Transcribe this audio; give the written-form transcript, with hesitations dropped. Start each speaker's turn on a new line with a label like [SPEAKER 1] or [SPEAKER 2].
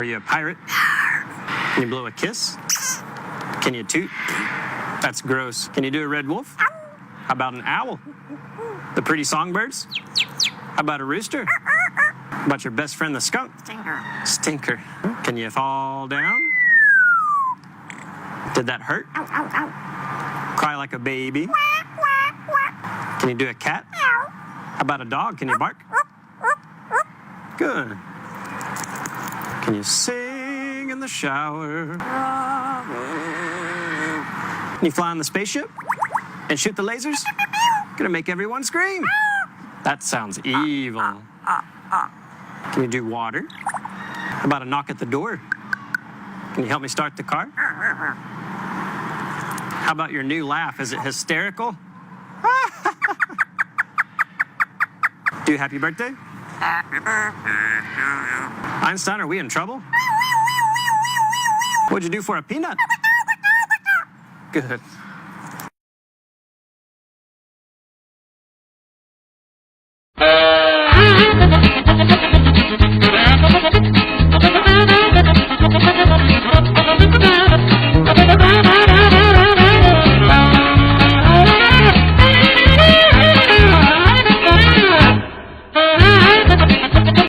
[SPEAKER 1] Are you a pirate? Can you blow a kiss? Can you toot? That's gross. Can you do a red wolf? How about an owl? The pretty songbirds? How about a rooster? How about your best friend, the skunk? Stinker. Can you fall down? Did that hurt? Cry like a baby? Can you do a cat? How about a dog? Can you bark? Good. Can you sing in the shower? Can you fly on the spaceship and shoot the lasers? Gonna make everyone scream. That sounds evil. Can you do water? How about a knock at the door? Can you help me start the car? How about your new laugh? Is it hysterical? Do happy birthday? Einstein, are we in trouble? What'd you do for a peanut? Good.